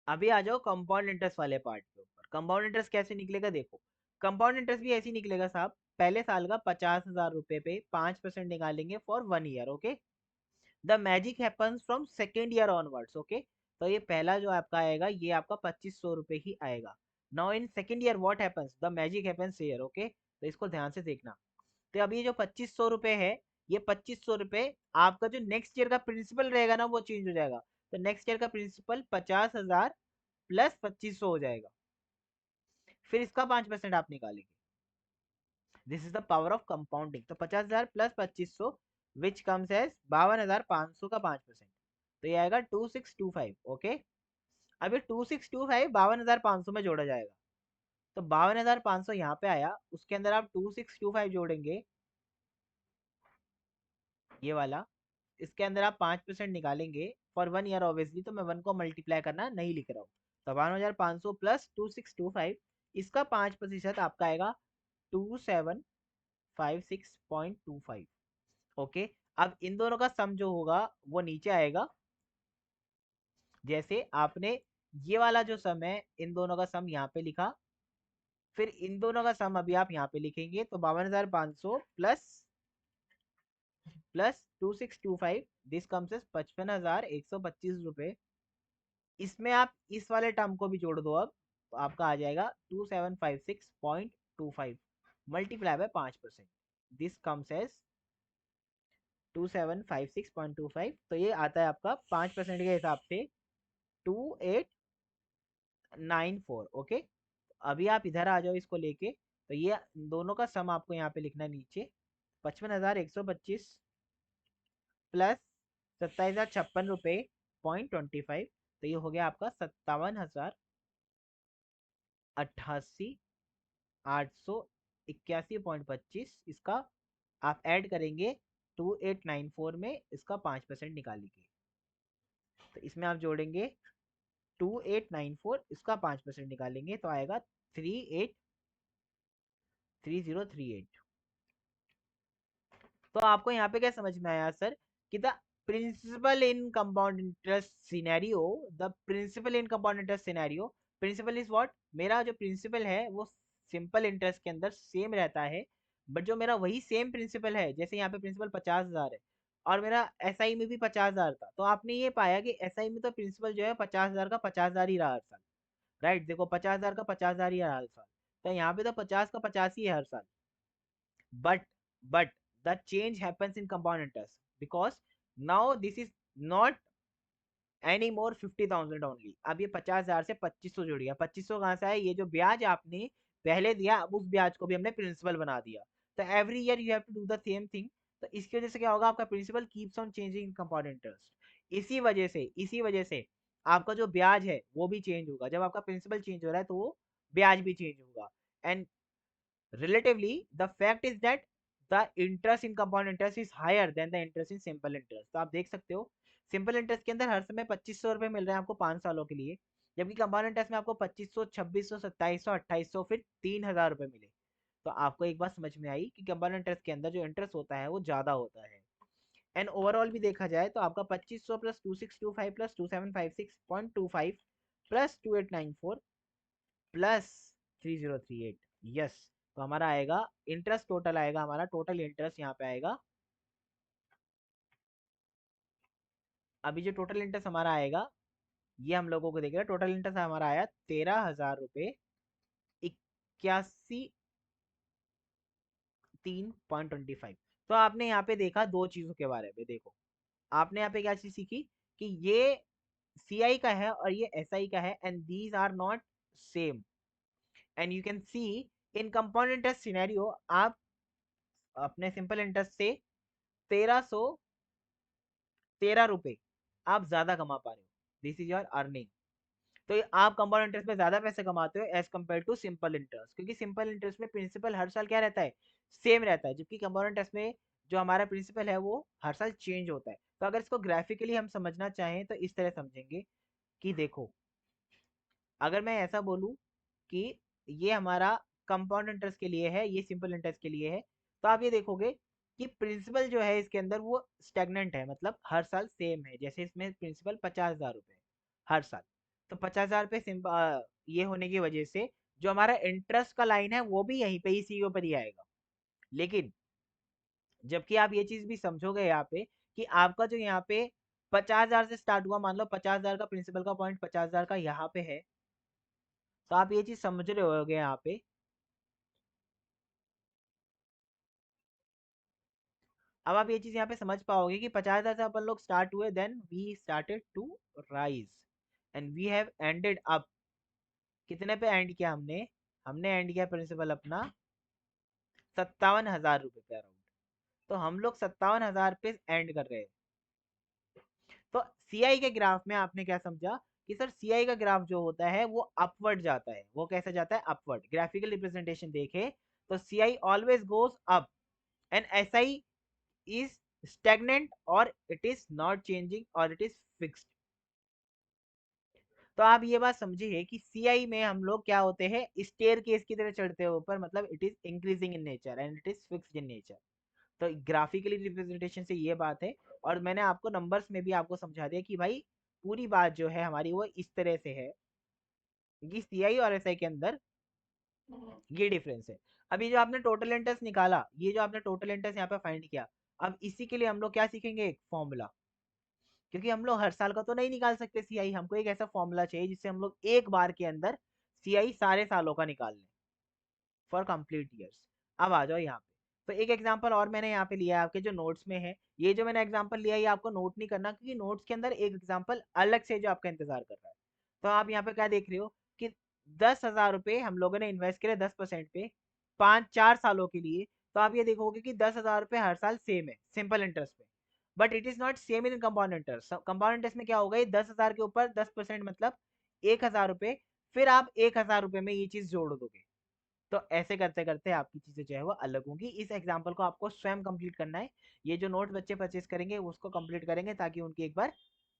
अभी आ जाओ compound interest वाले पार्ट के ऊपर। कंपाउंड इंटरेस्ट कैसे निकलेगा देखो। कंपाउंड इंटरेस्ट भी ऐसे ही निकलेगा साहब। पहले साल का 50,000 रुपए पे 5% निकालेंगे for 1 year. Okay. The magic happens from second year onwards. Okay. तो ये पहला जो आपका आएगा ये आपका 2500 रुपए ही आएगा। Now in second year what happens, the magic happens here. Okay, तो इसको ध्यान से देखना। तो अब ये जो 2500 रुपए है, ये 2500 रुपए आपका जो नेक्स्ट ईयर का प्रिंसिपल रहेगा ना वो चेंज हो जाएगा। तो नेक्स्ट ईयर का प्रिंसिपल 50,000 प्लस 2500 हो जाएगा। फिर इसका 5% आप निकालेंगे। This is the power of compounding. तो 50,000 प्लस 2500 विच कम्स एज 52,500 का 5%। तो ये आएगा 2625। ओके। अब ये 2625 52,500 में जोड़ा जाएगा। तो 52,500 यहाँ पे आया, उसके अंदर आप 2625 जोड़ेंगे, ये वाला। इसके अंदर आप 5% निकालेंगे फॉर 1 ईयर ऑब्वियसली, तो मैं 1 को मल्टीप्लाई करना नहीं लिख रहा हूँ। तो 52,500 प्लस 2625, इसका 5% आपका आएगा 2756.25। ओके। अब इन दोनों का सम जो होगा वो नीचे आएगा। जैसे आपने ये वाला जो सम है, इन दोनों का सम यहाँ पे लिखा, फिर इन दोनों का सम अभी आप यहाँ पे लिखेंगे। तो 52,500 प्लस 2625, दिस कम्स एज 55,125 रुपए। इसमें आप इस वाले टर्म को भी जोड़ दो अब, तो आपका आ जाएगा 2756.25 multiply by 5%। This comes as 2756.25। तो ये आता है आपका 5% के हिसाब से 2894। ओके। अभी आप इधर आ जाओ इसको लेके। तो ये दोनों का सम आपको यहाँ पे लिखना है नीचे। 55,125 प्लस 27,056 रुपये .25। तो ये हो गया आपका 57,088,881.25। इसका आप ऐड करेंगे 2894 में, इसका 5% निकालेंगे। तो इसमें आप जोड़ेंगे 2894, इसका 5% निकालेंगे, तो आएगा 383038। तो आपको यहाँ पे क्या समझ में आया सर, कि the principal in compound interest scenario, the principal in compound interest scenario, principal is what, मेरा जो प्रिंसिपल है वो सिंपल इंटरेस्ट के अंदर सेम रहता है। बट जो मेरा वही सेम प्रिंसिपल है, जैसे यहाँ पे प्रिंसिपल 50,000 है और मेरा एसआई में भी 50,000 था, तो आपने ये पाया कि एसआई में तो प्रिंसिपल जो है 50,000 का 50,000 ही रहा हर साल। राइट, देखो 50,000 का 50,000 ही रहा हर साल। तो यहाँ पे तो 50 का 50 ही है हर साल। but but the change happens in compound interest because now this is not any more 50,000 only. अब ये 50,000 से 2500 जुड़ गया। 2500 कहाँ से आया, ये जो ब्याज आपने पहले दिया, अब उस ब्याज को भी हमने प्रिंसिपल बना दिया। तो every year you have to do the same thing. तो इसकी वजह से क्या होगा, आपका principal keeps on changing in compound interest. इसी वजह से आपका जो ब्याज है वो भी चेंज होगा। जब आपका प्रिंसिपल चेंज हो रहा है तो वो ब्याज भी चेंज होगा। And relatively the fact is that the interest in compound interest is higher than the interest in simple interest। तो आप देख सकते हो सिंपल इंटरेस्ट के अंदर हर समय 2500 रुपए मिल रहे हैं आपको 5 सालों के लिए, जबकि कंपाउंड इंटरेस्ट में आपको 2500, 2600, 2700, 2800, फिर 3,000 रुपए मिले। तो आपको एक बात समझ में आई कि कंपाउंड इंटरेस्ट के अंदर जो इंटरेस्ट होता है वो ज्यादा होता है। एंड ओवरऑल भी देखा जाए तो आपका 2500 plus 2625 plus 2756.25 plus 2894 plus 3038। Yes. तो हमारा आएगा इंटरेस्ट, टोटल आएगा हमारा, टोटल इंटरेस्ट यहाँ पे आएगा। अभी जो टोटल इंटरेस्ट हमारा आएगा ये हम लोगों को देखेगा। टोटल इंटरेस्ट हमारा आया 13,000 रुपये 81.25। तो आपने यहाँ पे देखा दो चीजों के बारे में। देखो आपने यहाँ पे क्या चीज सीखी, कि ये सीआई का है और ये एसआई का है, and these are not same. And you can see in compound interest scenario आप अपने सिंपल इंटरेस्ट से 1313 रुपए आप ज्यादा कमा पा रहे हो। This is your earning. तो आप कंपाउंड इंटरेस्ट में ज्यादा पैसे कमाते हो as compared to simple interest, क्योंकि सिंपल इंटरेस्ट में प्रिंसिपल हर साल क्या रहता है, सेम रहता है, जबकि कंपाउंड इंटरेस्ट में जो हमारा प्रिंसिपल है वो हर साल चेंज होता है। तो अगर इसको ग्राफिकली हम समझना चाहें तो इस तरह समझेंगे कि देखो, अगर मैं ऐसा बोलूं कि ये हमारा कंपाउंड इंटरेस्ट के लिए है, ये सिंपल इंटरेस्ट के लिए है, तो आप ये देखोगे कि प्रिंसिपल जो है इसके अंदर वो स्टेगनेंट है, मतलब हर साल सेम है। जैसे इसमें प्रिंसिपल 50,000 रुपए हर साल, तो 50,000 पे ये होने की वजह से जो हमारा इंटरेस्ट का लाइन है वो भी यहीं पे ही सी पर ही आएगा। लेकिन जबकि आप ये चीज भी समझोगे यहाँ पे कि आपका जो यहाँ पे 50,000 से स्टार्ट हुआ, मान लो 50,000 का प्रिंसिपल का पॉइंट 50,000 का यहाँ पे है, तो आप ये चीज समझ रहे होगे यहाँ पे। अब आप ये चीज यहाँ पे समझ पाओगे कि 50,000 से अपन लोग स्टार्ट हुए, then we started to rise and we have ended up. कितने पे एंड किया हमने? हमने एंड किया प्रिंसिपल अपना 57,000 रुपए पे अराउंड। तो हम लोग 57,000 पे एंड कर रहे हैं। तो सीआई के ग्राफ में आपने क्या समझा कि सर सीआई का ग्राफ जो होता है वो अपवर्ड जाता है। वो कैसे जाता है? अपवर्ड। ग्राफिकल रिप्रेजेंटेशन देखे तो CI always goes up and SI is stagnant और इट इज नॉट चेंजिंग और इट इज फिक्स्ड। तो आप ये बात समझिए कि सीआई में हम लोग क्या होते हैं, स्टेयर केस की तरह चढ़ते हैं ऊपर, मतलब it is increasing in nature and it is fixed in nature. तो ग्राफिकली रिप्रेजेंटेशन से ये बात है। और मैंने आपको नंबर्स में भी आपको समझा दिया कि भाई पूरी बात जो है हमारी वो इस तरह से है कि सीआई और एसआई के अंदर ये डिफरेंस है। अभी जो आपने टोटल इंटरेस्ट निकाला, ये जो आपने टोटल इंटरेस्ट यहाँ पे फाइंड किया, अब इसी के लिए हम लोग क्या सीखेंगे? एक फॉर्मूला। क्योंकि हम लोग हर साल का तो नहीं निकाल सकते सीआई, हमको एक ऐसा फॉर्मूला चाहिए जिससे हम लोग एक बार के अंदर सीआई सारे सालों का निकाल लें फॉर कंप्लीट ईयर्स। अब आ जाओ यहाँ पे। तो एक एग्जांपल और मैंने यहाँ पे लिया है आपके जो नोट्स में है। ये जो मैंने एग्जांपल लिया है ये आपको नोट नहीं करना, क्योंकि नोट्स के अंदर एक एग्जांपल अलग से जो आपका इंतजार कर रहा है। तो आप यहाँ पे क्या देख रहे हो कि 10,000 रुपये हम लोगों ने इन्वेस्ट करे 10% पे 5-4 सालों के लिए। तो आप ये देखोगे कि 10,000 रुपये हर साल सेम है सिंपल इंटरेस्ट पे। But it is not same in compound interest. Compound interest में क्या होगा, ये 10,000 के ऊपर 10% मतलब 1,000 रुपये, फिर आप 1,000 रुपये में ये चीज जोड़ दोगे। तो ऐसे करते करते आपकी चीजें जो है वो अलग होंगी। इस एग्जाम्पल को आपको स्वयं कंप्लीट करना है। ये जो नोट बच्चे परचेस करेंगे उसको कंप्लीट करेंगे ताकि उनकी एक बार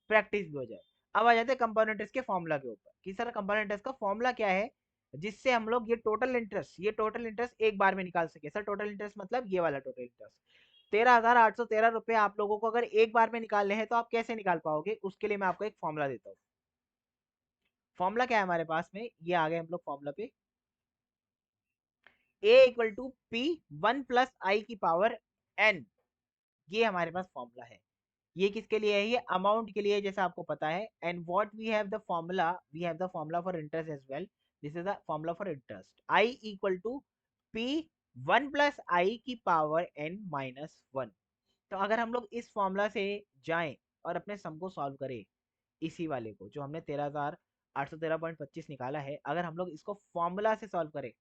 प्रैक्टिस भी हो जाए। अब आ जाते हैं कंपाउंड के फॉर्मूला के ऊपर कि सर कंपाउंड इंटरेस्ट का फॉर्मूला क्या है जिससे हम लोग ये टोटल इंटरेस्ट एक बार में निकाल सके। सर टोटल इंटरेस्ट मतलब ये वाला टोटल इंटरेस्ट 13,813 रुपए आप लोगों को अगर एक बार में निकालने हैं तो आप कैसे निकाल पाओगे? उसके लिए मैं आपको एक फॉर्मूला देता हूँ। फॉर्मूला क्या है हमारे पास में? ये आ गए हम लोग फॉर्मूला पे। a equal to P 1 + i⁴n। ये हमारे पास फॉर्मूला है। ये किसके लिए है? ये अमाउंट के लिए, जैसा आपको पता है। And what we have the formula for interest as well. This is the formula for interest. i equal to P 1 + i⁴n-1। तो अगर हम लोग इस फॉर्मूला से जाएं और अपने सम को सॉल्व करें, इसी वाले को जो हमने 13,813.25 निकाला है, अगर हम लोग इसको फॉर्मूला से सॉल्व करें,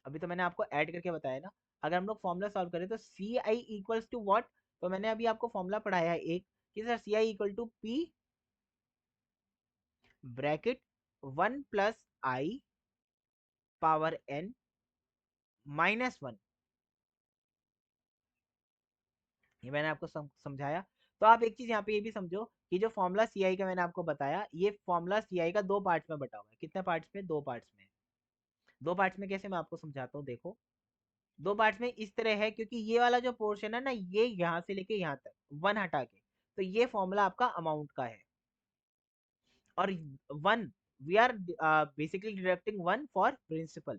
अभी तो मैंने आपको ऐड करके बताया ना। अगर हम लोग फॉर्मूला सॉल्व करें तो C I equals to what? तो मैंने अभी आपको फॉर्मूला पढ़ाया है एक कि sir C I equal to P bracket 1 + i⁴n-1। ये मैंने आपको समझाया। तो आप एक चीज यहाँ पे ये भी समझो कि जो फॉर्मूला सी आई का मैंने आपको बताया, ये फॉर्मूला सी आई का दो पार्ट्स में बटा हुआ है। कितने पार्ट्स में? दो पार्ट्स में। दो पार्ट्स में कैसे, मैं आपको समझाता हूँ। देखो दो पार्ट्स में इस तरह है, क्योंकि ये वाला जो पोर्शन है ना, ये यहाँ से लेके यहाँ तक वन हटा के, तो ये फॉर्मूला आपका अमाउंट का है। और one, we are basically deducting one for principal,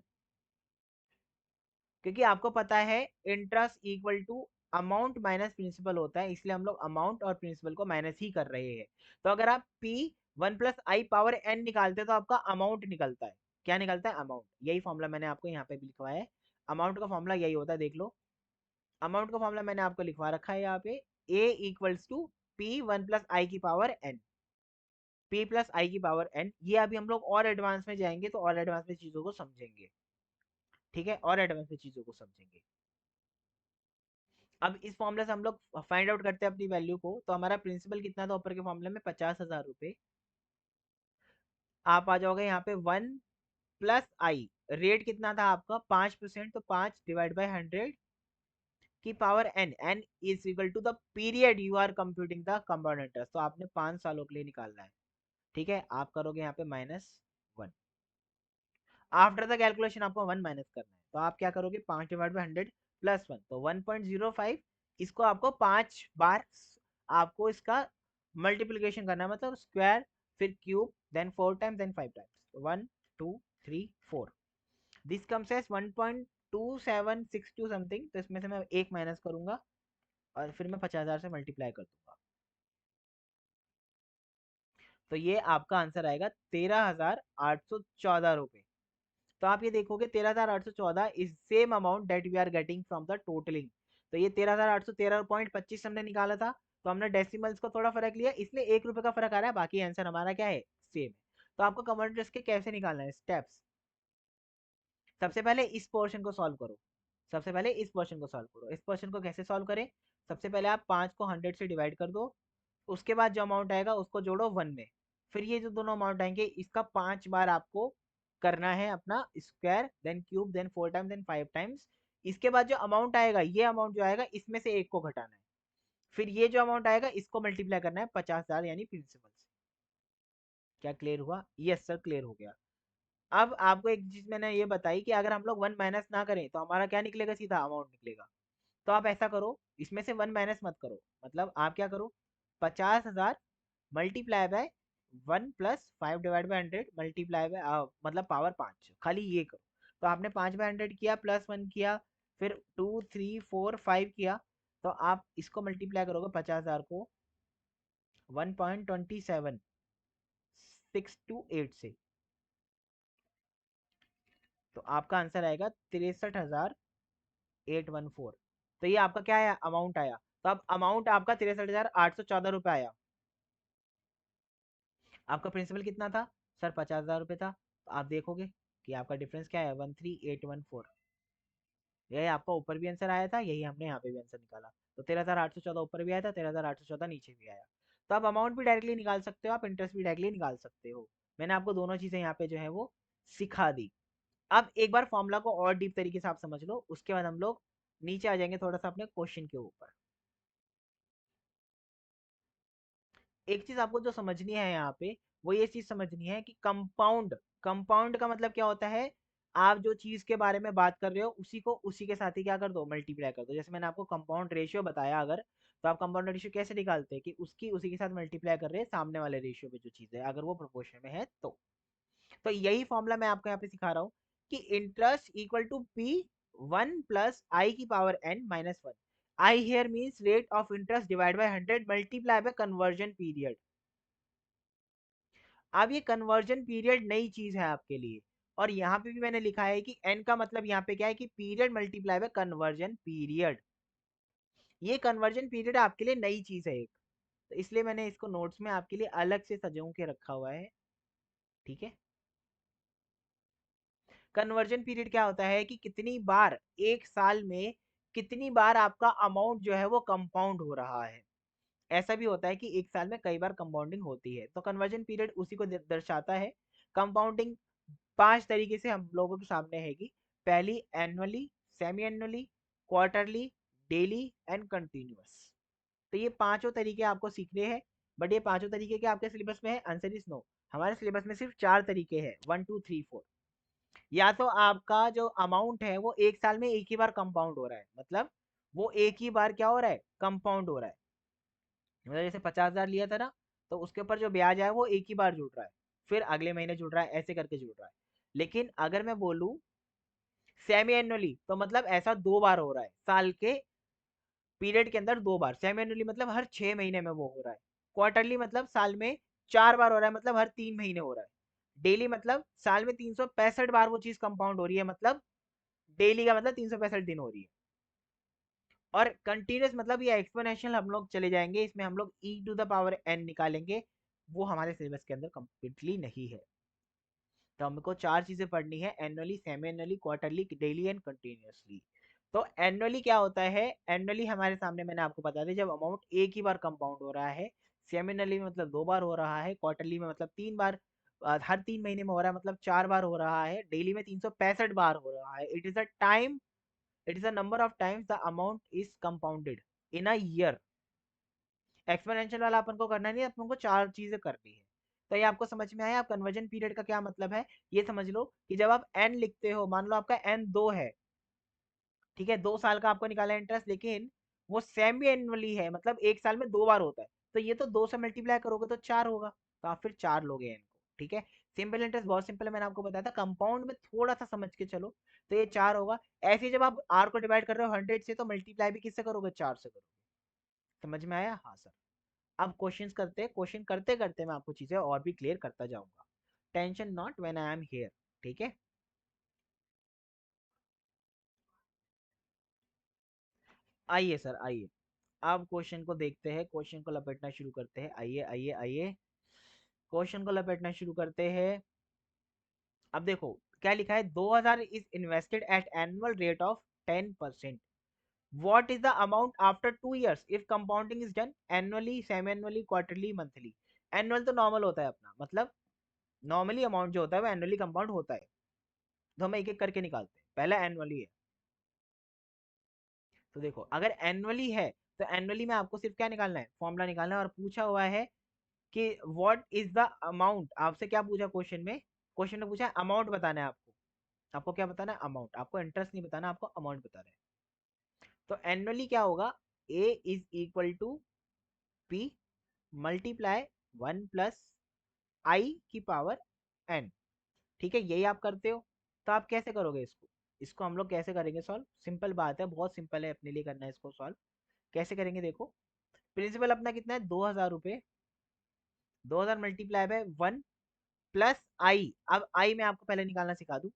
क्योंकि आपको पता है interest equal to amount minus principal होता है, इसलिए हम लोग अमाउंट और प्रिंसिपल को माइनस ही कर रहे हैं। तो अगर आप p 1 + i⁴n निकालते हैं तो आपका अमाउंट निकलता है। क्या निकलता है? अमाउंट। यही फॉर्मूला मैंने आपको यहाँ पे भी लिखवाया है। अमाउंट का फॉर्मूला यही होता है, देख लो। अमाउंट का फॉर्मूला मैंने आपको लिखवा रखा है यहाँ पे। a equals to p 1 + i⁴n। p + i⁴n, ये अभी हम लोग और एडवांस में जाएंगे तो और एडवांस में चीजों को समझेंगे। ठीक है, और एडवांस में चीजों को समझेंगे। अब इस फॉर्मूले से हम लोग फाइंड आउट करते हैं अपनी वैल्यू को। तो हमारा प्रिंसिपल कितना था ऊपर के फॉर्मूले में? 50,000 रुपए। आप आ जाओगे यहाँ पे 1 + i। रेट कितना था आपका? 5%। तो 5/100 की power n। n is equal to the period you are computing the compound interest. तो आपने 5 सालों के लिए निकालना है। ठीक है, आप करोगे यहाँ पे -1। आफ्टर द कैलकुलेशन आपको 1 माइनस करना है, तो आप क्या करोगे? 5/100 + 1, तो 1.05। इसको आपको 5 बार आपको इसका मल्टीप्लीकेशन करना है, मतलब स्क्वायर फिर cube then 4 times, then 5 times. 1 2 3 4, this comes as 1.2762 something, तो इसमें से मैं एक माइनस करूंगा और फिर मैं 50,000 से मल्टीप्लाई कर दूंगा, तो ये आपका आंसर आएगा 13,814 रुपए। तो आप ये देखोगे 13,814 is same amount that we are getting from the totalling. तो ये 13,813.25 हमने निकाला था, तो हमने डेसिमल्स को थोड़ा फर्क लिया, इसलिए 1 रुपए का फर्क आ रहा है, बाकी आंसर हमारा क्या है, सेम। तो आपको कॉमन इंटरेस्ट के कैसे निकालना है, स्टेप्स। सबसे पहले इस पोर्शन को सॉल्व करो, सबसे पहले इस पोर्शन को सॉल्व करो। इस पोर्शन को कैसे सॉल्व करें, सबसे पहले आप 5 को 100 से डिवाइड कर दो, उसके बाद जो अमाउंट आएगा उसको जोड़ो 1 में, फिर ये जो दोनों अमाउंट आएंगे इसका 5 बार आपको करना है अपना square, then cube, then 4 times, then 5 times. इसके बाद जो अमाउंट आएगा, ये अमाउंट जो आएगा इसमें से एक को घटाना है, फिर ये जो अमाउंट आएगा इसको मल्टीप्लाई करना है 50,000 यानी प्रिंसिपल से। क्या क्लियर हुआ, यस सर क्लियर हो गया। अब आपको एक चीज मैंने ये बताई कि अगर हम लोग 1 माइनस ना करें तो हमारा क्या निकलेगा, सीधा अमाउंट निकलेगा। तो आप ऐसा करो, इसमें से 1 माइनस मत करो, मतलब आप क्या करो, 50,000 multiply by 1 plus 5 divide by 100 multiply bye मतलब पावर 5, खाली ये करो। तो आपने 5 बाय 100 किया, प्लस 1 किया, फिर 2 3 4 5 किया, तो आप इसको मल्टीप्लाई करोगे 50,000 को 1.27628 से, तो आपका आंसर आएगा 63,814। तो ये आपका क्या आया, अमाउंट आया। तो अब अमाउंट आपका 63,814 रुपये आया। आपका प्रिंसिपल कितना था सर, 50,000 रुपये था, तो आप देखोगे कि आपका डिफरेंस क्या है, 13,814। यही आपका ऊपर भी आंसर आया था, यही हमने यहाँ पे भी आंसर निकाला। तो 13,814 ऊपर भी आया था, 13,814 नीचे भी आया। तो आप अमाउंट भी डायरेक्टली निकाल सकते हो, आप इंटरेस्ट भी डायरेक्टली निकाल सकते हो। मैंने आपको दोनों चीजें यहाँ पे जो है वो सिखा दी। अब एक बार फॉर्मूला को और डीप तरीके से आप समझ लो, उसके बाद हम लोग नीचे आ जाएंगे थोड़ा सा अपने क्वेश्चन के ऊपर। एक चीज आपको जो समझनी है यहाँ पे, वो ये चीज समझनी है कि कंपाउंड, कंपाउंड का मतलब क्या होता है, आप जो चीज के बारे में बात कर रहे हो उसी को उसी के साथ ही क्या कर दो, मल्टीप्लाई कर दो। जैसे मैंने आपको कंपाउंड रेशियो बताया, अगर तो आप कंपाउंड रेशियो कैसे निकालते हैं कि उसकी उसी के साथ मल्टीप्लाई कर रहे हैं सामने वाले रेशियो पे जो चीज है, अगर वो प्रोपोर्शन में है तो यही फॉर्मूला मैं आपको यहाँ पे सिखा रहा हूँ कि interest equal to P 1 + i⁻n−1। I here means rate of interest divide by 100 multiply by conversion period. अब ये कन्वर्जन पीरियड नई चीज है आपके लिए, और यहाँ पे भी मैंने लिखा है कि n का मतलब यहाँ पे क्या है कि period multiply by conversion period. ये कन्वर्जन पीरियड आपके लिए नई चीज है एक, तो इसलिए मैंने इसको नोट्स में आपके लिए अलग से सजो के रखा हुआ है, ठीक है। कन्वर्जन पीरियड क्या होता है कि कितनी बार एक साल में, कितनी बार आपका अमाउंट जो है वो कंपाउंड हो रहा है। ऐसा भी होता है कि एक साल में कई बार कंपाउंडिंग होती है, तो कन्वर्जन पीरियड उसी को दर्शाता है। कंपाउंडिंग 5 तरीके से हम लोगों के सामने हैगी। पहली annually, semi annually, quarterly, daily and continuous. तो ये पांचों तरीके आपको सीखने हैं। बट ये पांचों तरीके के आपके सिलेबस में है, आंसर इज नो। हमारे सिलेबस में सिर्फ 4 तरीके हैं, 1 2 3 4। या तो आपका जो अमाउंट है वो एक साल में एक ही बार कंपाउंड हो रहा है, मतलब वो एक ही बार क्या हो रहा है, कंपाउंड हो रहा है। मतलब जैसे 50,000 लिया था ना, तो उसके ऊपर जो ब्याज है वो एक ही बार जुड़ रहा है, फिर अगले महीने जुड़ रहा है, ऐसे करके जुड़ रहा है। लेकिन अगर मैं बोलूं सेमी एनुअली, तो मतलब ऐसा 2 बार हो रहा है साल के पीरियड के अंदर, 2 बार। सेमी एनुअली मतलब हर 6 महीने में वो हो रहा है। क्वार्टरली मतलब साल में 4 बार हो रहा है, मतलब हर 3 महीने हो रहा है। डेली मतलब साल में 365 बार वो चीज कंपाउंड हो रही है, मतलब डेली का मतलब 365 दिन हो रही है। और कंटिन्यूस मतलब ये एक्सपोनेंशियल हम लोग चले जाएंगे, इसमें हम लोग e⁻n निकालेंगे, वो हमारे सिलेबस के अंदर कंप्लीटली नहीं है। तो हमको 4 चीजें पढ़नी है, annually, semi annually, quarterly, daily and continuously. तो एनुअली क्या होता है, एनुअली हमारे सामने मैंने आपको बता दिया, जब अमाउंट एक ही बार कंपाउंड हो रहा है। सेमी एनुअली में मतलब 2 बार हो रहा है, क्वार्टरली में मतलब 3 बार, हर 3 महीने में हो रहा है मतलब 4 बार हो रहा है, डेली में 365 बार हो रहा है। It is a time, it is the number of times the amount is compounded in a year। Exponential वाला अपन को करना नहीं है, अपन को 4 चीजें करनी है। तो ये आपको समझ में आया, आप कन्वर्जन पीरियड का क्या मतलब है ये समझ लो, कि जब आप n लिखते हो, मान लो आपका n 2 है, ठीक है, 2 साल का आपको निकाला इंटरेस्ट, लेकिन वो सेमी एनुअली है, मतलब एक साल में 2 बार होता है, तो ये तो 2 से मल्टीप्लाई करोगे तो 4 होगा, तो आप फिर 4 लोगे n को, ठीक है। सिंपल इंटरेस्ट बहुत सिंपल है, मैंने आपको बताया था। कंपाउंड में थोड़ा सा समझ के चलो तो ये 4 होगा। ऐसे ही जब आप आर को डिवाइड कर रहे हो 100 से, तो मल्टीप्लाई भी किससे करोगे, 4 से करोगे। समझ में आया? हाँ सर। अब क्वेश्चंस करते हैं, क्वेश्चन करते करते मैं आपको चीजें और भी क्लियर करता जाऊंगा। Tension not when I am here. ठीक है, आइए सर आइए। अब क्वेश्चन को देखते हैं, क्वेश्चन को लपेटना शुरू करते हैं। आइए आइए आइए, क्वेश्चन को लपेटना शुरू करते हैं। अब देखो क्या लिखा है, 2000 is invested at annual rate of 10%। What is the amount after 2 years if compounding is done annually, semi annually, quarterly, monthly. Annual तो नॉर्मल होता है अपना, मतलब नॉर्मली अमाउंट जो होता है वो एनुअली कंपाउंड होता है। तो हम एक एक करके निकालते हैं। पहला एनुअली है, तो देखो अगर एनुअली है तो एनुअली में आपको सिर्फ क्या निकालना है, फॉर्मूला निकालना है। और पूछा हुआ है कि व्हाट इज द अमाउंट, आपसे क्या पूछा क्वेश्चन में, क्वेश्चन में पूछा है अमाउंट बताना है आपको। आपको क्या बताना है, अमाउंट। आपको इंटरेस्ट नहीं बताना, आपको अमाउंट बताना है। तो एनुअली क्या होगा, A is equal to P multiply 1 + i⁻n। ठीक है, यही आप करते हो। तो आप कैसे करोगे इसको, इसको हम लोग कैसे करेंगे सॉल्व, सिंपल बात है, बहुत सिंपल है अपने लिए करना है इसको सॉल्व। कैसे करेंगे देखो, प्रिंसिपल अपना कितना है, 2000 रुपये। 2000 मल्टीप्लाई बाय 1 + i। अब आई मैं आपको पहले निकालना सिखा दूं,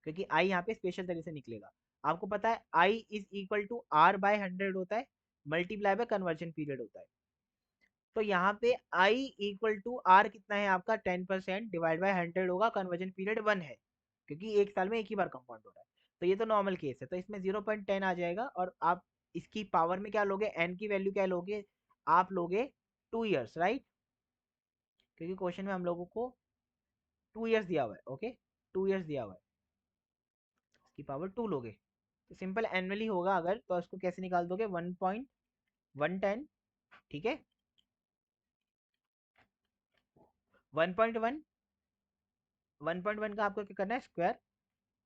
क्योंकि आई यहाँ पे स्पेशल तरीके से निकलेगा। आपको पता है I is equal to r/100 होता है, मल्टीप्लाई बाय कन्वर्जन पीरियड होता है। तो यहाँ पे i इक्वल टू आर कितना है आपका, 10% डिवाइड बाय 100 होगा, कन्वर्जन पीरियड 1 है, क्योंकि एक साल में एक ही बार कंपाउंड हो रहा है। तो ये तो नॉर्मल केस है, तो इसमें 0.10 आ जाएगा। और आप इसकी पावर में क्या लोगे, n की वैल्यू क्या लोगे, आप लोगे 2 years, राइट। क्योंकि क्वेश्चन में हम लोगों को 2 years दिया हुआ है। ओके, 2 years दिया हुआ है, इसकी पावर 2 लोगे। तो सिंपल एनुअली होगा अगर, तो इसको कैसे निकाल दोगे, 1.110। ठीक है, 1.1, 1.1 का आपको क्या करना है, स्क्वायर।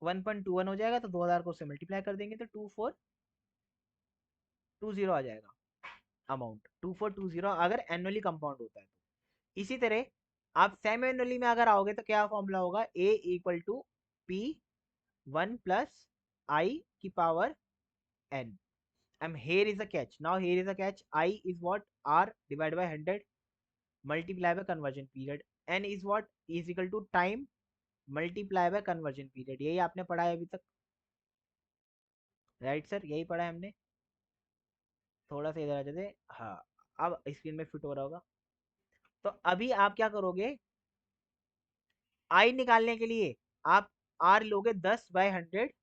1.21 हो जाएगा, तो 2000 को उससे मल्टीप्लाई कर देंगे तो 2420 आ जाएगा अमाउंट। 2420 अगर एनुअली कंपाउंड होता है तो। इसी तरह आप सेमी एनुअली में अगर आओगे तो क्या फॉर्मूला होगा, ए equal to P 1 + i⁻n। and here is a catch, now here is a catch, I is what, r divided by 100 multiply by conversion period, n is what, is equal to time multiply by conversion period. यही आपने पढ़ा है अभी तक, right sir, यही पढ़ा है हमने। थोड़ा सा इधर आ जाते, हाँ अब स्क्रीन में फिट हो रहा होगा। तो अभी आप क्या करोगे, आई निकालने के लिए आप आर लोगे 10/100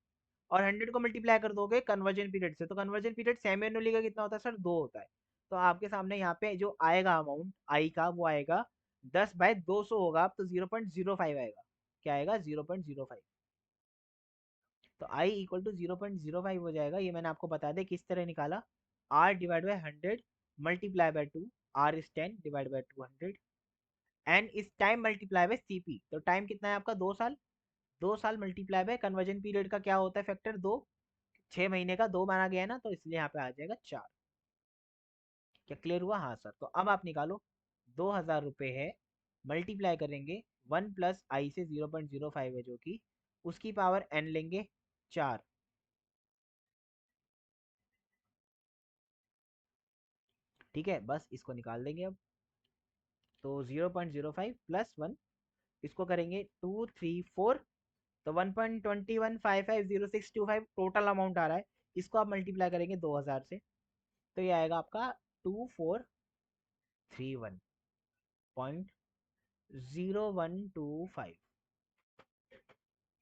और 100 को मल्टीप्लाई कर दोगे कन्वर्जन पीरियड से। तो कन्वर्जन पीरियड सेमी एनुअली का कितना होता है सर, 2 होता है। तो आपके सामने यहाँ पे जो आएगा अमाउंट आई का, वो आएगा 10/200 होगा, तो 0.05 आएगा। क्या आएगा, 0.05। तो आई इक्वल टू 0.05 हो जाएगा। ये मैंने आपको बता दिया किस तरह निकाला, R divide by 100 multiply by 2, R is 10 divide by 200, N is time multiply by CP. तो टाइम कितना है आपका, 2 साल। 2 साल मल्टीप्लाई बाय कन्वर्जन पीरियड का क्या होता है फैक्टर, 2। 6 महीने का 2 माना गया है ना, तो इसलिए यहाँ पे आ जाएगा 4। क्या क्लियर हुआ? हाँ सर। तो अब आप निकालो, 2000 रुपये है, मल्टीप्लाई करेंगे 1 + i से 0.05 है जो कि, उसकी पावर n लेंगे 4। ठीक है, बस इसको निकाल देंगे अब। तो 0.05 + 1, इसको करेंगे 234, तो 1.21550625 टोटल अमाउंट आ रहा है। इसको आप मल्टीप्लाई करेंगे 2000 से, तो ये आएगा आपका 2431.0125।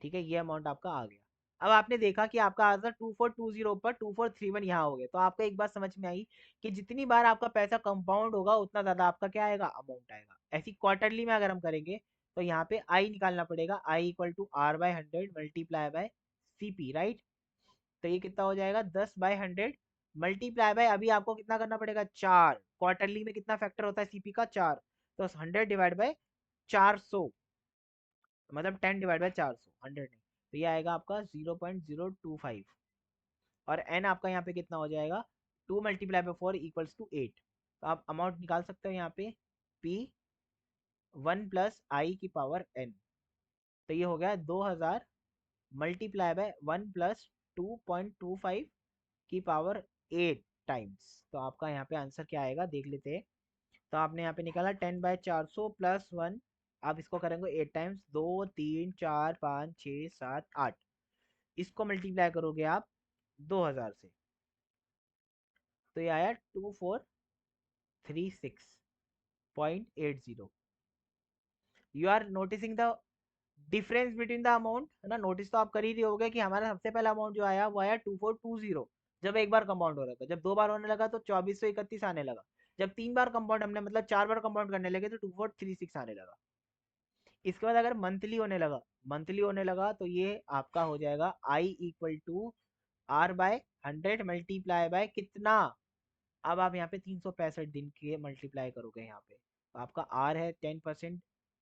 ठीक है, ये अमाउंट आपका आ गया। अब आपने देखा कि आपका आंसर 2420 पर 2431 यहाँ हो गया। तो आपको एक बात समझ में आई कि जितनी बार आपका पैसा कंपाउंड होगा उतना ज्यादा आपका क्या आएगा, अमाउंट आएगा। ऐसी क्वार्टरली में अगर हम करेंगे तो यहाँ पे आई निकालना पड़ेगा, I equal to r/100 multiply by CP, right. तो ये कितना हो जाएगा, 10/100 मल्टीप्लाई बाय, अभी आपको कितना करना पड़ेगा, 4। क्वार्टरली में कितना फैक्टर होता है सीपी का, 4। तो 100 डिवाइड बाय 400, मतलब 10 डिवाइड बाय 400, 100 नहीं। तो ये आएगा आपका 0.025। और n आपका यहाँ पे कितना हो जाएगा, 2 × 4 = 8। तो आप अमाउंट निकाल सकते हो यहाँ पे, p 1 प्लस आई की पावर n। तो ये हो गया 2000 मल्टीप्लाई बाय 1 प्लस 2.25 की पावर 8 टाइम्स। तो आपका यहाँ पे आंसर क्या आएगा देख लेते हैं। तो आपने यहाँ पे निकाला 10/400 प्लस 1। आप इसको करेंगे 8 टाइम्स, 2 3 4 5 6 7 8। इसको मल्टीप्लाई करोगे आप 2000 से, तो ये आया 2436.80। You are noticing the difference between the amount, है ना। नोटिस तो आप कर ही रहे होगे कि हमारा सबसे पहला अमाउंट जो आया वो आया 2420, जब एक बार कंपाउंड हो रहा था। जब दो बार होने लगा तो 2431 आने लगा। जब तीन बार कंपाउंड हमने मतलब 4 बार कंपाउंड करने लगे तो 2436 आने लगा। इसके बाद अगर मंथली होने लगा तो ये आपका हो जाएगा I equal to R/100 multiply by कितना। अब आप यहाँ पे 365 दिन के मल्टीप्लाई करोगे यहाँ पे, तो आपका R है 10%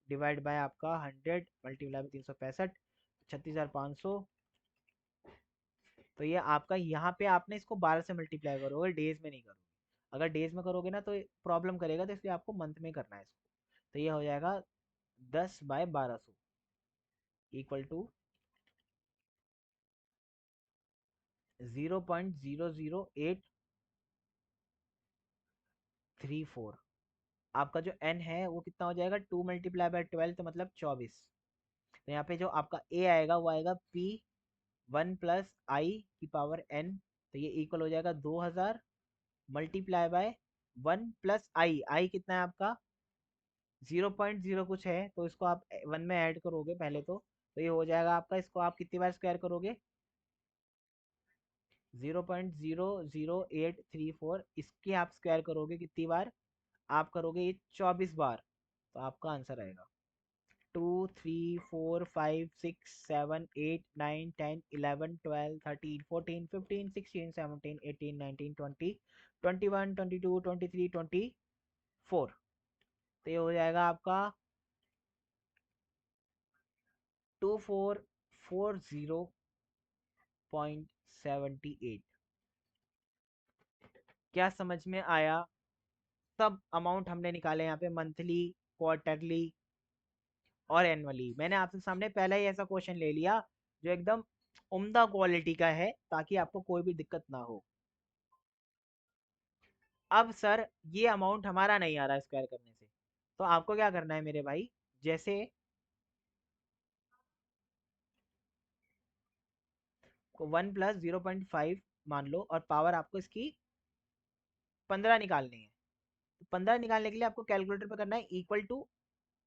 डिवाइड बाय आपका 100 मल्टीप्लाई बाय 365, 36,500। तो ये आपका यहाँ पे आपने इसको 12 से मल्टीप्लाई करोगे, डेज में नहीं करोगे। अगर डेज में करोगे ना तो प्रॉब्लम करेगा, तो इसलिए आपको मंथ में करना है इसको। तो ये हो जाएगा 10/1200 इक्वल टू 0.00834। आपका जो n है वो कितना हो जाएगा, 2 मल्टीप्लाई बाय 12 तो मतलब 24। तो यहाँ पे जो आपका a आएगा वो आएगा p 1 प्लस आई की पावर n। तो ये इक्वल हो जाएगा 2000 मल्टीप्लाई बाय 1 प्लस आई कितना है आपका 0.0 कुछ है, तो इसको आप 1 में ऐड करोगे पहले तो ये हो जाएगा आपका। इसको आप कितनी बार स्क्वायर करोगे, 0.00834। इसके आप स्क्वायर करोगे कितनी बार, आप करोगे ये 24 बार। तो आपका आंसर आएगा 2 3 4 5 6 7 8 9 10 11 12 13 14 15 16 17 18 19 20 21 22 23 24। तो ये हो जाएगा आपका 2440.78। क्या समझ में आया। सब अमाउंट हमने निकाले यहाँ पे, मंथली, क्वार्टरली और एनुअली। मैंने आपके सामने पहले ही ऐसा क्वेश्चन ले लिया जो एकदम उम्दा क्वालिटी का है, ताकि आपको कोई भी दिक्कत ना हो। अब सर ये अमाउंट हमारा नहीं आ रहा स्क्वायर करने से, तो आपको क्या करना है मेरे भाई। जैसे 1 प्लस 0.5 मान लो, और पावर आपको इसकी 15 निकालनी है। तो 15 निकालने के लिए आपको कैलकुलेटर पे करना है equal to,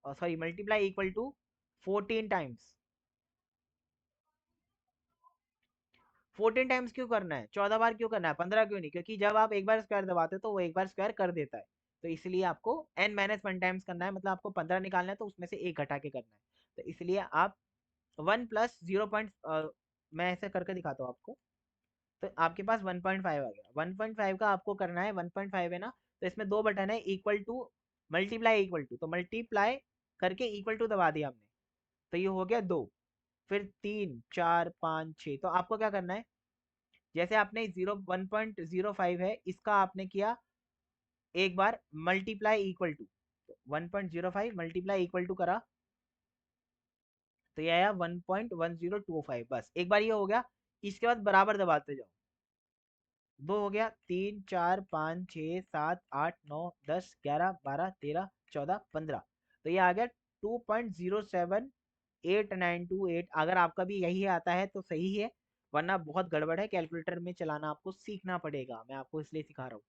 sorry multiply equal to 14 times. 14 times क्यों करना है, 14 बार क्यों करना है, 15 क्यों नहीं, क्योंकि जब आप एक बार स्क्वायर दबाते हो तो वो एक बार स्क्वायर कर देता है। तो इसलिए आपको n-1 टाइम्स करना है, मतलब आपको 15 निकालना है तो उसमें से एक घटा के करना है। तो इसलिए आप 1 प्लस 0 मैं ऐसे करके दिखाता हूँ आपको। तो आपके पास 1.5 आ गया, 1.5 का आपको करना है, 1.5 है ना, तो इसमें दो बटन है, equal to, multiply equal to. तो मल्टीप्लाई करके इक्वल टू दबा दिया हमने, तो ये हो गया 2। फिर 3 4 5 6, तो आपको क्या करना है, जैसे आपने 1.05 है इसका आपने किया एक बार multiply equal to, 1.05 multiply equal to करा, तो ये आया 1.1025। बस एक बार ये हो गया, इसके बाद बराबर दबाते जाओ। दो हो गया, 3 4 5 6 7 8 9 10 11 12 13 14 15। तो ये आ गया 2.078928। अगर आपका भी यही आता है तो सही है, वरना बहुत गड़बड़ है। कैलकुलेटर में चलाना आपको सीखना पड़ेगा, मैं आपको इसलिए सिखा रहा हूँ।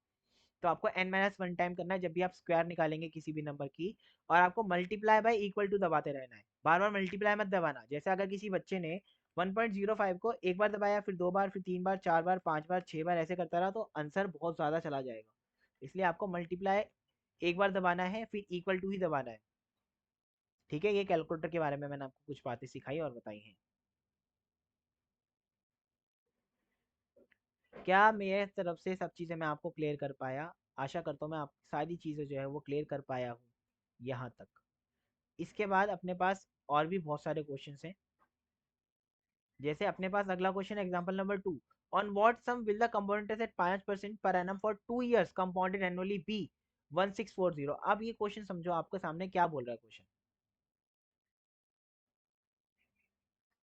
तो आपको n-1 टाइम करना है जब भी आप स्क्वायर निकालेंगे किसी भी नंबर की, और आपको मल्टीप्लाई बाय इक्वल टू दबाते रहना है, बार बार मल्टीप्लाई मत दबाना। जैसे अगर किसी बच्चे ने 1.05 को एक बार दबाया, फिर दो बार, फिर 3 बार, 4 बार, 5 बार, 6 बार ऐसे करता रहा, तो आंसर बहुत ज़्यादा चला जाएगा। इसलिए आपको मल्टीप्लाई एक बार दबाना है, फिर इक्वल टू ही दबाना है। ठीक है, ये कैलकुलेटर के बारे में मैंने आपको कुछ बातें सिखाई और बताई हैं। क्या मेरे तरफ से सब चीज़ें मैं आपको क्लियर कर पाया, आशा करता हूँ मैं आप सारी चीज़ें जो है वो क्लियर कर पाया हूँ यहाँ तक। इसके बाद अपने पास और भी बहुत सारे क्वेश्चंस हैं। जैसे अपने पास अगला question example number 2, on what sum will the compound interest at 5% per annum for 2 years compounded annually be 1640। अब ये क्वेश्चन समझो, आपके सामने क्या बोल रहा है क्वेश्चन।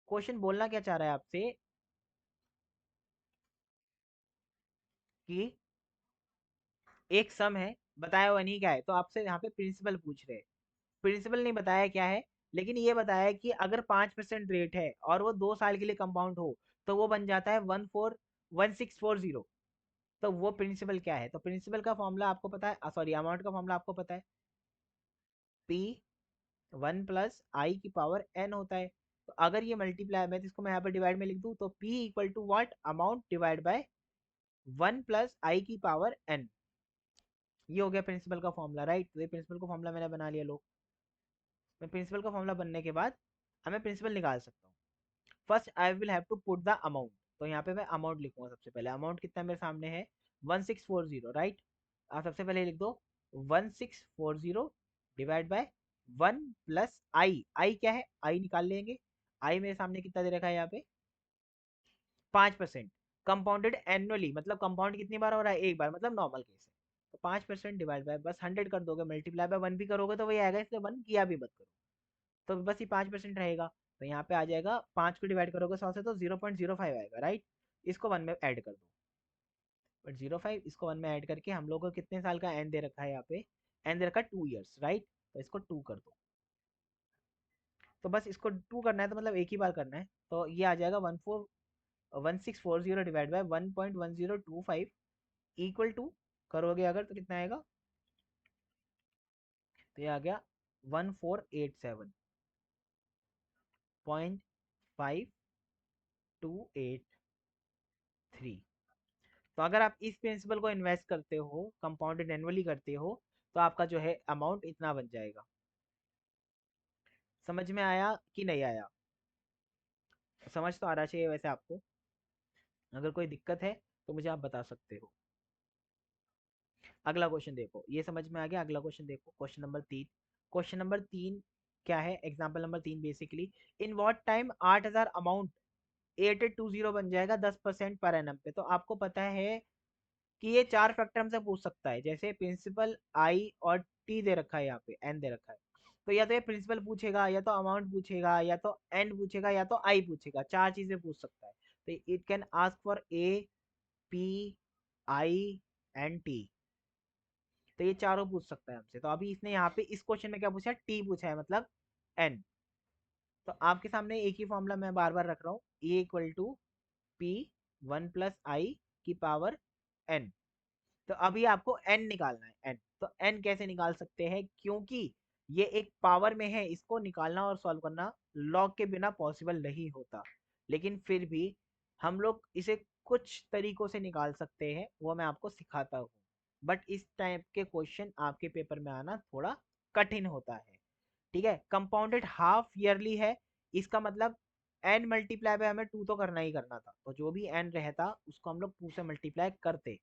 क्वेश्चन बोलना क्या चाह रहा है आपसे कि एक सम है, बताया हुआ नहीं क्या है, तो आपसे यहाँ पे प्रिंसिपल पूछ रहे हैं। प्रिंसिपल नहीं बताया क्या है, लेकिन ये बताया है कि अगर 5% रेट है और वो 2 साल के लिए कंपाउंड हो, तो वो बन जाता है 1640। तो वो प्रिंसिपल क्या है, तो प्रिंसिपल का फॉर्मूला आपको पता है, सॉरी अमाउंट का फॉर्मूला आपको पता है, पी 1 + i⁴ n होता है। तो अगर ये मल्टीप्लाई, मैं इसको मैं यहाँ पे डिवाइड में लिख दूँ, तो p equal to what, amount divide by 1 + i⁴n। ये हो गया प्रिंसिपल का फॉर्मूला, राइट। तो ये प्रिंसिपल का फॉर्मूला मैंने बना लिया। लोग, मैं प्रिंसिपल का फॉर्मूला बनने के बाद हमें प्रिंसिपल निकाल सकता हूँ। First I will have to put the amount. तो यहाँ पे मैं अमाउंट लिखूंगा सबसे पहले। अमाउंट कितना मेरे सामने है, 1640, राइट। आप सबसे पहले लिख दो 1640 डिवाइड बाय 1 + i। क्या है, आई निकाल लेंगे। आई मेरे सामने कितना दे रखा है यहाँ पे, 5%। कंपाउंडेड एनुअली, मतलब कंपाउंड कितनी बार हो रहा है, एक बार, मतलब नॉर्मल केस है। तो 5% डिवाइड बाय, बस 100 कर दोगे, मल्टीप्लाई बाय 1 भी करोगे तो वही आएगा, इसलिए 1 किया भी मत करो, तो बस ये 5% रहेगा। तो यहाँ पे आ जाएगा, 5 को डिवाइड करोगे 100 से तो 0.05 आएगा, राइट। इसको 1 में ऐड कर दो, बट 0.5 इसको 1 में ऐड करके हम लोग को कितने साल का एन दे रखा है यहाँ पे, एन दे रखा है 2 ईयर्स, राइट। तो इसको 2 कर दो। तो बस इसको 2 करना है, तो मतलब एक ही बार करना है। तो ये आ जाएगा 1640 डिवाइड बाय 1.1025 इक्वल टू, करोगे अगर तो कितना आएगा, तो ये आ गया 1487.5283। तो अगर आप इस प्रिंसिपल को इन्वेस्ट करते हो, कंपाउंडेड एनुअली करते हो, तो आपका जो है अमाउंट इतना बन जाएगा। समझ में आया कि नहीं आया, समझ तो आ रहा चाहिए वैसे आपको। अगर कोई दिक्कत है तो मुझे आप बता सकते हो। अगला क्वेश्चन देखो, ये समझ में आ गया। अगला क्वेश्चन देखो, क्वेश्चन नंबर 3। क्वेश्चन नंबर 3 क्या है, example number 3 basically, in what time 8000 amount 8820 बन जाएगा 10% पर एनम पे। तो आपको पता है कि ये 4 फैक्टर हमसे पूछ सकता है, जैसे प्रिंसिपल आई और टी दे रखा है, यहाँ पे एन दे रखा है। तो या तो ये प्रिंसिपल पूछेगा, या तो अमाउंट पूछेगा, या तो एन पूछेगा, या तो आई पूछेगा, 4 चीजें पूछ सकता है। तो it can ask for a, P, I and T. तो ये चारों पूछ सकता है हमसे। तो अभी इसने यहाँ पे इस क्वेश्चन में क्या पूछा है, टी पूछा है, मतलब एन। तो आपके सामने एक ही फॉर्मूला मैं बार बार रख रहा हूँ, ए इक्वल टू पी 1 + i⁴n। तो अभी आपको n निकालना है, n। तो n कैसे निकाल सकते हैं, क्योंकि ये एक पावर में है, इसको निकालना और सॉल्व करना लॉग के बिना पॉसिबल नहीं होता। लेकिन फिर भी हम लोग इसे कुछ तरीकों से निकाल सकते हैं, वो मैं आपको सिखाता हूँ। बट इस टाइप के क्वेश्चन आपके पेपर में आना थोड़ा कठिन होता है। ठीक है, कंपाउंडेड हाफ ईयरली है, इसका मतलब n मल्टीप्लाई बाय हमें 2 तो करना ही करना था, तो जो भी n रहता उसको हम लोग 2 से मल्टीप्लाई करते।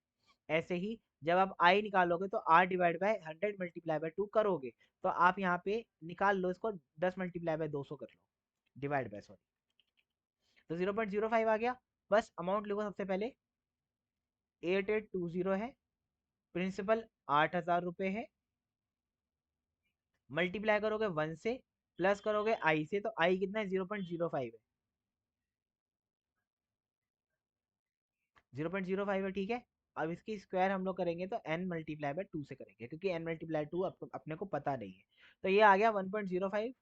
ऐसे ही जब आप i निकालोगे तो r divide by 100 multiply by 2 करोगे, तो आप यहाँ पे निकाल लो इसको, 10 मल्टीप्लाई बाय 200 कर लो, डिवाइड बाय, सॉरी। तो 0.05 आ गया। बस अमाउंट लिखो सबसे पहले, 8820 है, प्रिंसिपल 8000 रुपये है, मल्टीप्लाई करोगे 1 से, प्लस करोगे आई से, तो आई कितना है, 0.05 है, 0.05 है, ठीक है। अब इसकी स्क्वायर हम लोग करेंगे तो n मल्टीप्लाई बाय 2 से करेंगे, क्योंकि n मल्टीप्लाई 2 अपने को पता नहीं है। तो ये आ गया 1.05,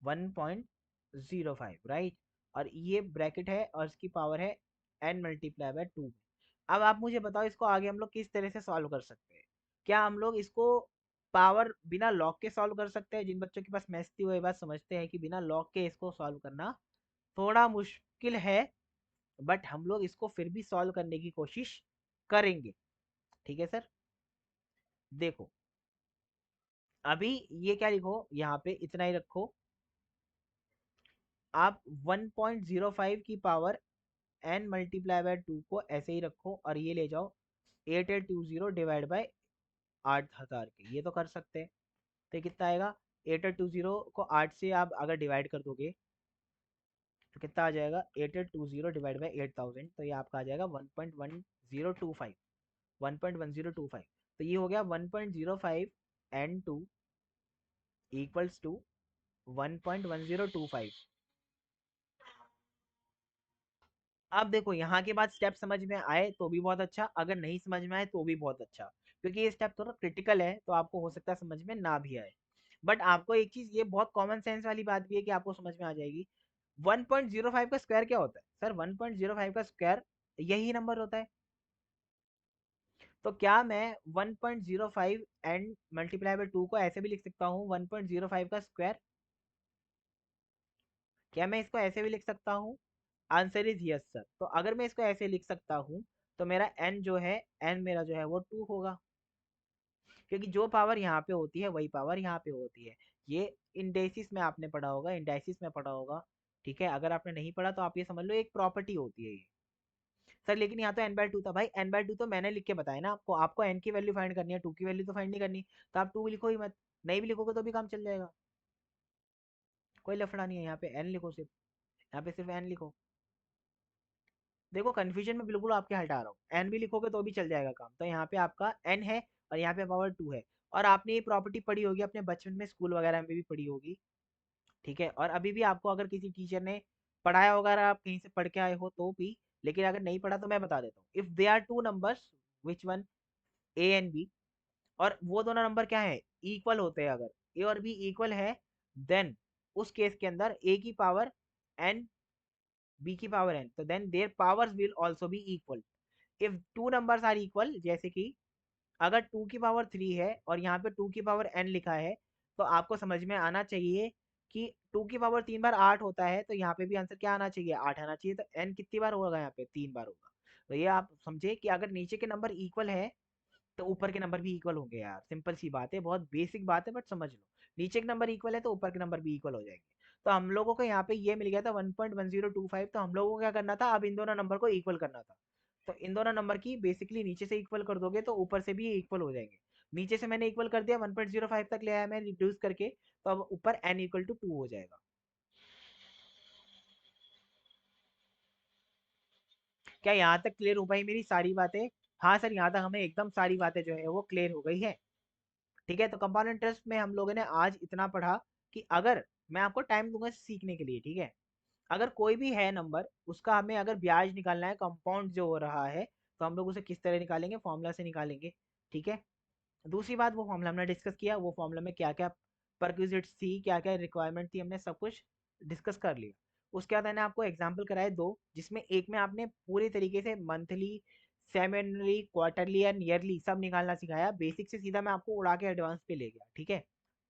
1.05, राइट। और ये ब्रैकेट है और इसकी पावर है n मल्टीप्लाई बाय 2। अब आप मुझे बताओ, इसको आगे हम लोग किस तरह से सॉल्व कर सकते हैं। क्या हम लोग इसको पावर बिना लॉग के सॉल्व कर सकते हैं। जिन बच्चों के पास मैथ्स थी वो ये बात समझते हैं कि बिना लॉग के इसको सॉल्व करना थोड़ा मुश्किल है, बट हम लोग इसको फिर भी सॉल्व करने की कोशिश करेंगे। ठीक है सर। देखो, अभी ये क्या लिखो, यहाँ पे इतना ही रखो। आप 1.05 की पावर n मल्टीप्लाई बाय 2 को ऐसे ही रखो, और ये ले जाओ 8820 डिवाइड बाय 8000 के, ये तो कर सकते हैं। तो कितना आएगा, 8820 को 8 से आप अगर डिवाइड कर दोगे तो कितना आ जाएगा 8820 डिवाइड बाई 8000, तो ये आपका आ जाएगा 1.1025, 1.1025। तो ये हो गया 1.05 N2 इक्वल्स टू 1.1025। अब देखो यहाँ के बाद स्टेप समझ में आए तो भी बहुत अच्छा, अगर नहीं समझ में आए तो भी बहुत अच्छा, क्योंकि ये स्टेप थोड़ा क्रिटिकल है तो आपको हो सकता है समझ में ना भी आए। बट आपको एक चीज ये बहुत कॉमन सेंस वाली बात भी है कि आपको समझ में आ जाएगी। 1.05 का स्क्वायर क्या होता है सर? 1.05 का स्क्वायर यही नंबर होता है। तो क्या मैं 1.05 एंड मल्टीप्लाई बाय 2 को ऐसे भी लिख सकता हूँ 1.05 का स्क्वायर? क्या मैं इसको ऐसे भी लिख सकता हूँ? Answer is yes sir. तो अगर मैं इसको ऐसे लिख सकता हूँ तो मेरा n जो है, n मेरा जो है वो 2 होगा, क्योंकि जो पावर यहाँ पे होती है वही पावर यहाँ पे होती है। ये इंडेसिस में आपने पढ़ा होगा, इंडाइसिस में पढ़ा होगा। ठीक है, अगर आपने नहीं पढ़ा तो आप ये समझ लो एक प्रॉपर्टी होती है ये। सर लेकिन यहाँ तो n/2 था भाई, n/2 तो मैंने लिख के बताया ना आपको, आपको n की वैल्यू फाइंड करनी है, 2 की वैल्यू तो फाइंड नहीं करनी। तो आप 2 लिखो ही मत, नहीं भी लिखोगे तो भी काम चल जाएगा, कोई लफड़ा नहीं है। यहाँ पे n लिखो सिर्फ, यहाँ पे सिर्फ n लिखो। देखो कंफ्यूजन में बिल्कुल आपके हटा रहा हूँ, n भी लिखोगे तो भी चल जाएगा काम। तो यहाँ पे आपका n है और यहाँ पे पावर 2 है। और आपने ये प्रॉपर्टी पढ़ी होगी अपने बचपन में, स्कूल वगैरह में भी पढ़ी होगी। ठीक है, और अभी भी आपको अगर किसी टीचर ने पढ़ाया होगा, अगर आप कहीं से पढ़ के आए हो तो भी, लेकिन अगर नहीं पढ़ा तो मैं बता देता हूँ। If they are two numbers which one A and B, और वो दोनों नंबर क्या है, इक्वल होते हैं, अगर ए और बी इक्वल है, देन उस केस के अंदर ए की पावर n, बी की पावर n, तो then their powers will also be equal. If two numbers are equal, जैसे कि अगर 2 की पावर 3 है और यहाँ पे 2 की पावर n लिखा है, तो आपको समझ में आना चाहिए कि 2 की पावर 3 बार 8 होता है, तो यहाँ पे भी आंसर क्या आना चाहिए, 8 आना चाहिए। तो n कितनी बार होगा यहाँ पे, 3 बार होगा। तो ये आप समझे कि अगर नीचे के नंबर इक्वल है तो ऊपर के नंबर भी इक्वल होंगे यार, सिंपल सी बात है, बहुत बेसिक बात है, बट समझ लो। नीचे के नंबर इक्वल है तो ऊपर के नंबर भी इक्वल हो जाएंगे। तो हम लोगों को यहाँ पे ये मिल गया था 1.1025, तो हम लोगों को क्या करना था, अब इन दोनों नंबर को इक्वल करना था। तो इन दोनों नंबर की बेसिकली नीचे से इक्वल कर दोगे तो ऊपर से भी इक्वल हो जाएंगे। नीचे से मैंने इक्वल कर दिया, 1.05 तक ले आया मैं रिड्यूस करके, तो अब ऊपर n इक्वल टू 2 हो जाएगा। क्या यहाँ तक क्लियर हो पाई मेरी सारी बातें? हाँ सर, यहाँ तक हमें एकदम सारी बातें जो है वो क्लियर हो गई है। ठीक है, तो कंपाउंड इंटरेस्ट में हम लोगों ने आज इतना पढ़ा कि अगर मैं आपको टाइम दूंगा सीखने के लिए, ठीक है, अगर कोई भी है नंबर, उसका हमें अगर ब्याज निकालना है, कंपाउंड जो हो रहा है, तो हम लोग उसे किस तरह निकालेंगे, फॉर्मूला से निकालेंगे। ठीक है, दूसरी बात, वो फॉर्मूला हमने डिस्कस किया, वो फॉर्मूला में क्या क्या परक्विजिट्स थी, क्या क्या रिक्वायरमेंट थी, हमने सब कुछ डिस्कस कर लिया। उसके बाद मैंने आपको एग्जाम्पल कराए दो, जिसमें एक में आपने पूरी तरीके से मंथली, सेमेनली, क्वार्टरली एंड ईयरली सब निकालना सिखाया। बेसिक से सीधा मैं आपको उड़ा के एडवांस पे ले गया। ठीक है,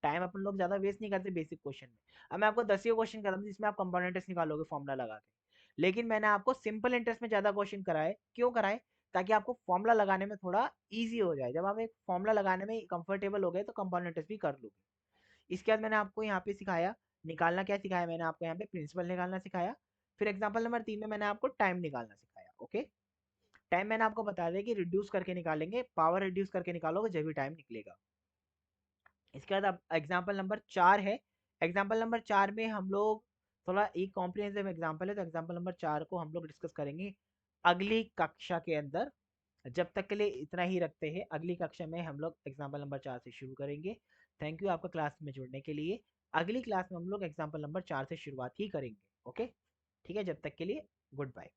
टाइम अपन लोग ज़्यादा वेस्ट नहीं करते बेसिक क्वेश्चन में। अब मैं आपको 10 क्वेश्चन करा दूँ जिसमें आप कंपाउंड इंटरेस्ट निकालोगे फॉर्मूला लगा के, लेकिन मैंने आपको सिंपल इंटरेस्ट में ज़्यादा क्वेश्चन कराए। क्यों कराए? ताकि आपको फॉर्मूला लगाने में थोड़ा ईजी हो जाए। जब आप एक फॉर्मूला लगाने में कंफर्टेबल हो गए तो कंपाउंड इंटरेस्ट भी कर लोगे। इसके बाद मैंने आपको यहाँ पे सिखाया निकालना, क्या सिखाया मैंने आपको यहाँ पे, प्रिंसिपल निकालना सिखाया। फिर एग्जाम्पल नंबर 3 में मैंने आपको टाइम निकालना सिखाया। ओके, टाइम मैंने आपको बता दिया कि रिड्यूस करके निकालेंगे, पावर रिड्यूस करके निकालोगे जब भी टाइम निकलेगा। इसके बाद अब एग्जाम्पल नंबर 4 है। एग्जाम्पल नंबर 4 में हम लोग थोड़ा एक कॉम्प्रिहेंसिव एग्जाम्पल है, तो एग्जाम्पल नंबर 4 को हम लोग डिस्कस करेंगे अगली कक्षा के अंदर। जब तक के लिए इतना ही रखते हैं, अगली कक्षा में हम लोग एग्जाम्पल नंबर 4 से शुरू करेंगे। थैंक यू आपका क्लास में जुड़ने के लिए। अगली क्लास में हम लोग एग्जाम्पल नंबर 4 से शुरुआत ही करेंगे। ओके, ठीक है, जब तक के लिए गुड बाय।